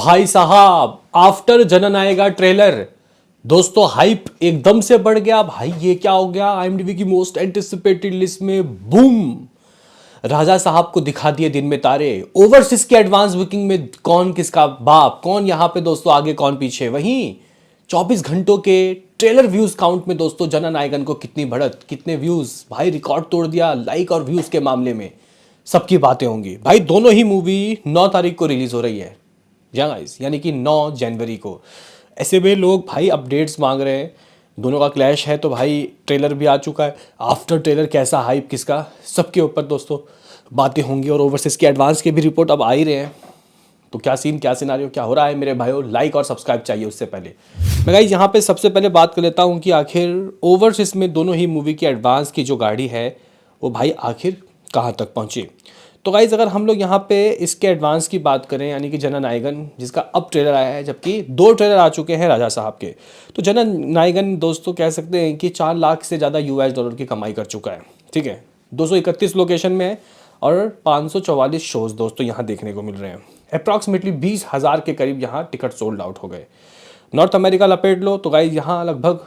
भाई साहब after जननायका trailer दोस्तों हाइप एकदम से बढ़ गया भाई। ये क्या हो गया? आईएमडीबी की मोस्ट एंटिसिपेटेड लिस्ट में बूम, राजा साहब को दिखा दिए दिन में तारे। ओवरसीज की एडवांस बुकिंग में कौन किसका बाप, कौन यहां पे दोस्तों आगे कौन पीछे। वहीं 24 घंटों के ट्रेलर व्यूज काउंट में दोस्तों जननायकन को कितनी बढ़त, कितने व्यूज भाई, रिकॉर्ड तोड़ दिया लाइक और व्यूज के मामले में। सबकी बातें होंगी भाई। दोनों ही मूवी 9 तारीख को रिलीज हो रही है गाइस, यानी कि 9 जनवरी को। ऐसे में लोग भाई अपडेट्स मांग रहे हैं, दोनों का क्लैश है तो भाई ट्रेलर भी आ चुका है। आफ्टर ट्रेलर कैसा हाइप किसका, सबके ऊपर दोस्तों बातें होंगी। और ओवरसीज की एडवांस के भी रिपोर्ट अब आ ही रहे हैं। तो क्या सीन, क्या सिनारियो, क्या हो रहा है मेरे भाइयों? लाइक और सब्सक्राइब चाहिए। उससे पहले मैं गाइस यहाँ पे सबसे पहले बात कर लेता हूँ कि आखिर ओवरसीज में दोनों ही मूवी की एडवांस की जो गाड़ी है वो भाई आखिर कहाँ तक पहुँची। तो गाइज अगर हम लोग यहाँ पे इसके एडवांस की बात करें, यानी कि जननायकन जिसका अब ट्रेलर आया है, जबकि 2 ट्रेलर आ चुके हैं राजा साहब के। तो जननायकन दोस्तों कह सकते हैं कि 4 लाख से ज़्यादा यूएस डॉलर की कमाई कर चुका है। ठीक है, 231 लोकेशन में है और 544 शोज दोस्तों यहाँ देखने को मिल रहे हैं। अप्रॉक्सीमेटली 20,000 के करीब यहाँ टिकट सोल्ड आउट हो गए। नॉर्थ अमेरिका लपेट लो तो गाइज यहाँ लगभग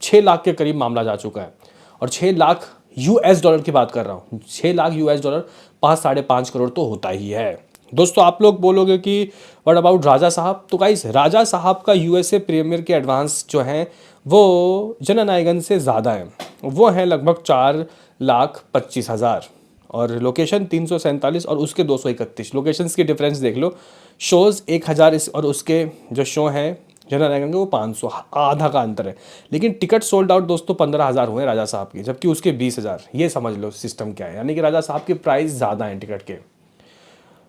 6 लाख के करीब मामला जा चुका है। और 6 लाख यूएस डॉलर की बात कर रहा हूँ, 6 लाख यूएस डॉलर 5-5.5 करोड़ तो होता ही है। दोस्तों आप लोग बोलोगे कि व्हाट अबाउट राजा साहब? तो गाइस राजा साहब का यूएसए प्रीमियर के एडवांस जो हैं वो जननायकन से ज़्यादा है। वो हैं लगभग 4,25,000 और लोकेशन 347 और उसके 231 लोकेशंस की डिफरेंस देख लो। शोज़ 1,000 और उसके जो शो हैं जननायकन के वो 500, आधा का अंतर है। लेकिन टिकट सोल्ड आउट दोस्तों 15,000 हुए राजा साहब की, जबकि उसके 20,000। ये समझ लो सिस्टम क्या है, यानी कि राजा साहब की प्राइस ज़्यादा है टिकट के।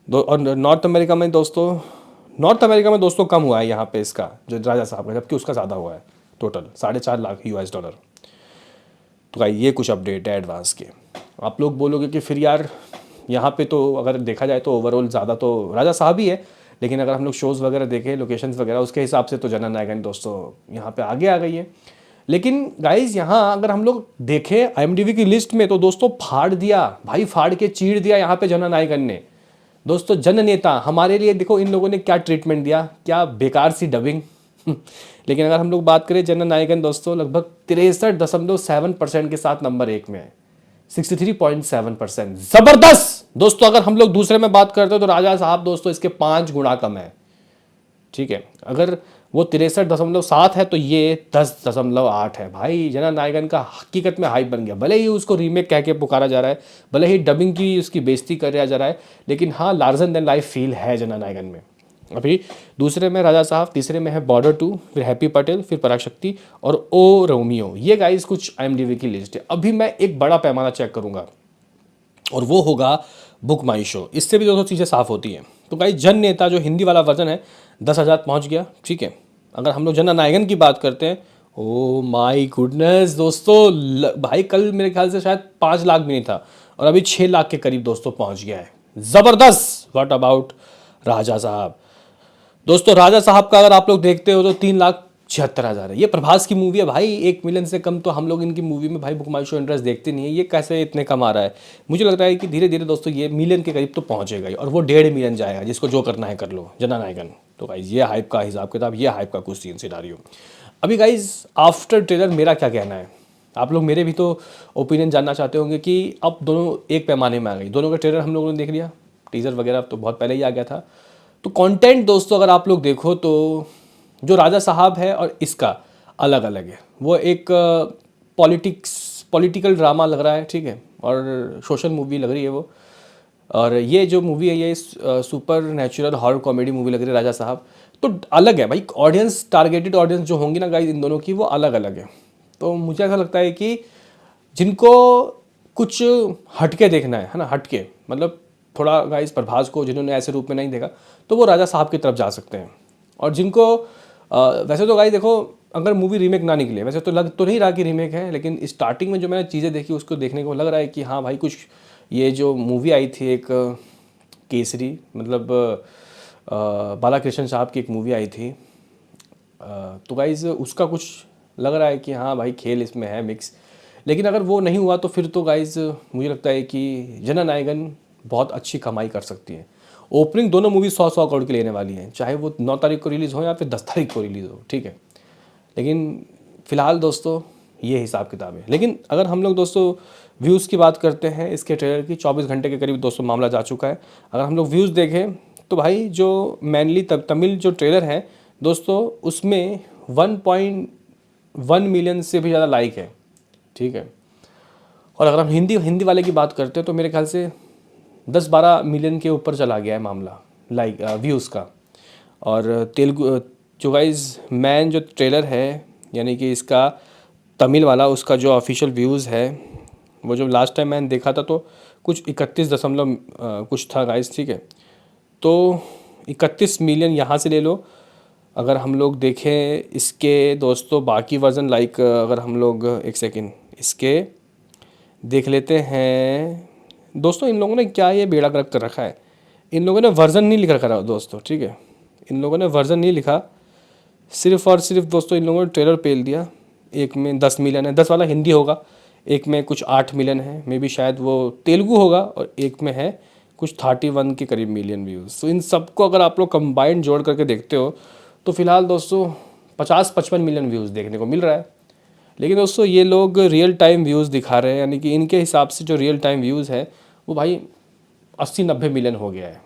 और नॉर्थ अमेरिका में दोस्तों कम हुआ है यहाँ पे इसका जो राजा साहब का, जबकि उसका ज़्यादा हुआ है। Total 4.5 lakh US dollar. तो भाई ये कुछ अपडेट है एडवांस के। आप लोग बोलोगे कि फिर यार यहाँ पे तो अगर देखा जाए तो ओवरऑल ज़्यादा तो राजा साहब ही है, लेकिन अगर हम लोग शोज़ वगैरह देखें, लोकेशंस वगैरह, उसके हिसाब से तो जननायकन दोस्तों यहाँ पे आगे आ गई है। लेकिन गाइज यहाँ अगर हम लोग देखें आईएमडीबी की लिस्ट में तो दोस्तों फाड़ दिया भाई, फाड़ के चीर दिया यहाँ पे जननायकन ने। दोस्तों जननेता हमारे लिए देखो इन लोगों ने क्या ट्रीटमेंट दिया, क्या बेकार सी डबिंग। लेकिन अगर हम लोग बात करें जननायकन दोस्तों लगभग 63.7% के साथ नंबर 1 में है, 63.7%। जबरदस्त दोस्तों। अगर हम लोग दूसरे में बात करते हो तो राजा साहब दोस्तों इसके 5 गुना कम है। ठीक है, अगर वो 63.7 है तो ये 10.8 है। भाई जननायकन का हकीकत में हाइप बन गया। भले ही उसको रीमेक कह के पुकारा जा रहा है, भले ही डबिंग की उसकी बेइज्जती कर जा रहा है, लेकिन हाँ लार्जर देन लाइफ फील है जननायकन में। अभी दूसरे में राजा साहब, तीसरे में है बॉर्डर 2, फिर हैप्पी पटेल, फिर पराशक्ति और ओ रोमियो। ये गाइस कुछ आईएमडीबी की लिस्ट है। अभी मैं एक बड़ा पैमाना चेक करूंगा और वो होगा बुक माई शो। इससे भी दोस्तों चीज़ें साफ होती हैं। तो गाइस जन नेता जो हिंदी वाला वर्जन है 10,000 पहुंच गया। ठीक है, अगर हम लोग जननायकन की बात करते हैं, ओ माय गुडनेस दोस्तों, भाई कल मेरे ख्याल से शायद 5 लाख भी नहीं था और अभी 6 लाख के करीब दोस्तों पहुंच गया है। ज़बरदस्त। व्हाट अबाउट राजा साहब? दोस्तों राजा साहब का अगर आप लोग देखते हो तो 3,76,000 है। ये प्रभास की मूवी है भाई, 1 मिलियन से कम तो हम लोग इनकी मूवी में भाई बुक माई शो इंटरेस्ट देखते नहीं है। ये कैसे इतने कम आ रहा है? मुझे लगता है कि धीरे धीरे दोस्तों ये मिलियन के करीब तो पहुंचेगा ही, और वो 1.5 मिलियन जाएगा, जिसको जो करना है कर लो जननायकन। तो गाइज ये हाइप का हिसाब किताब, ये हाइप का कुछ सीन सिनारियो। अभी गाइज आफ्टर ट्रेलर मेरा क्या कहना है, आप लोग मेरे भी तो ओपिनियन जानना चाहते होंगे कि अब दोनों एक पैमाने में आ गई। दोनों का ट्रेलर हम लोगों ने देख लिया, टीजर वगैरह तो बहुत पहले ही आ गया था। तो कंटेंट दोस्तों अगर आप लोग देखो तो जो राजा साहब है और इसका अलग अलग है। वो एक पॉलिटिकल ड्रामा लग रहा है, ठीक है, और सोशल मूवी लग रही है वो। और ये जो मूवी है ये super natural horror comedy movie लग रही है राजा साहब। तो अलग है भाई, ऑडियंस, टारगेटेड ऑडियंस जो होंगी ना गाइस इन दोनों की, वो अलग अलग है। तो मुझे ऐसा लगता है कि जिनको कुछ हटके देखना है ना, हटके मतलब थोड़ा गाइस प्रभास को जिन्होंने ऐसे रूप में नहीं देखा, तो वो राजा साहब की तरफ जा सकते हैं। और जिनको वैसे तो गाइस देखो, अगर मूवी रीमेक ना निकले, वैसे तो लग तो नहीं रहा कि रीमेक है, लेकिन स्टार्टिंग में जो मैंने चीज़ें देखी उसको देखने को लग रहा है कि हाँ भाई कुछ, ये जो मूवी आई थी एक केसरी, मतलब बालाकृष्ण साहब की एक मूवी आई थी, तो गाइस उसका कुछ लग रहा है कि हाँ भाई खेल इसमें है मिक्स। लेकिन अगर वो नहीं हुआ तो फिर तो गाइस मुझे लगता है कि जननायकन बहुत अच्छी कमाई कर सकती है। ओपनिंग दोनों मूवी 100-100 करोड़ की लेने वाली हैं, चाहे वो 9 तारीख को रिलीज़ हो या फिर 10 तारीख को रिलीज़ हो, ठीक है। लेकिन फ़िलहाल दोस्तों ये हिसाब किताब है। लेकिन अगर हम लोग दोस्तों व्यूज़ की बात करते हैं इसके ट्रेलर की, 24 घंटे के करीब दोस्तों मामला जा चुका है। अगर हम लोग व्यूज़ देखें तो भाई जो मेनली तमिल जो ट्रेलर है दोस्तों, उसमें 1.1 मिलियन से भी ज़्यादा लाइक है, ठीक है। और अगर हम हिंदी वाले की बात करते हैं तो मेरे ख्याल से 10-12 मिलियन के ऊपर चला गया है मामला लाइक व्यूज़ का। और तेलुगु जो गाइज़ मैन जो ट्रेलर है यानी कि इसका तमिल वाला, उसका जो ऑफिशियल व्यूज़ है वो जो लास्ट टाइम मैंने देखा था तो कुछ 31 दशमलव कुछ था गाइज़, ठीक है। तो 31 मिलियन यहाँ से ले लो। अगर हम लोग देखें इसके दोस्तों बाकी वर्जन लाइक अगर हम लोग एक सेकेंड इसके देख लेते हैं दोस्तों, इन लोगों ने क्या ये बेड़ा गर्क कर रखा है, इन लोगों ने वर्जन नहीं लिख रखा दोस्तों, ठीक है। इन लोगों ने वर्जन नहीं लिखा, सिर्फ और सिर्फ दोस्तों इन लोगों ने ट्रेलर पेल दिया। एक में 10 मिलियन है, 10 वाला हिंदी होगा, एक में कुछ 8 मिलियन है, मे बी शायद वो तेलुगु होगा, और एक में है कुछ 31 के करीब मिलियन व्यूज़। तो इन सबको अगर आप लोग कंबाइंड जोड़ करके देखते हो तो फिलहाल दोस्तों 50-55 मिलियन व्यूज़ देखने को मिल रहा है। लेकिन दोस्तों ये लोग रियल टाइम व्यूज़ दिखा रहे हैं, यानी कि इनके हिसाब से जो रियल टाइम व्यूज़ है वो भाई 80-90 मिलियन हो गया है।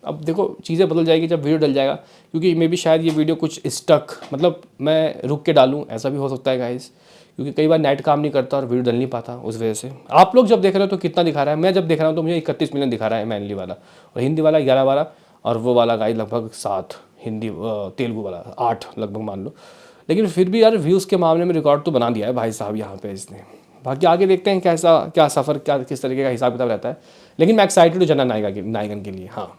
अब देखो चीज़ें बदल जाएगी जब वीडियो डल जाएगा, क्योंकि मे बी शायद ये वीडियो कुछ स्टक, मतलब मैं रुक के डालूँ, ऐसा भी हो सकता है गाइस, क्योंकि कई बार नेट काम नहीं करता और वीडियो डल नहीं पाता, उस वजह से। आप लोग जब देख रहे हो तो कितना दिखा रहा है, मैं जब देख रहा हूँ तो मुझे 31 मिलियन दिखा रहा है मैनली वाला, और हिंदी वाला 11-12, और वो वाला गाइस लगभग 7, हिंदी तेलुगु वाला 8 लगभग मान लो। लेकिन फिर भी यार व्यूज़ के मामले में रिकॉर्ड तो बना दिया है भाई साहब यहाँ पे इसने। बाकी आगे देखते हैं कैसा क्या सफ़र, क्या किस तरीके का हिसाब किताब रहता है। लेकिन मैं एक्साइटेड हूँ जननायका नायकन के लिए, हाँ,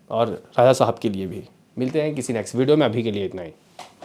और राजा साहब के लिए भी। मिलते हैं किसी नेक्स्ट वीडियो में, अभी के लिए इतना ही।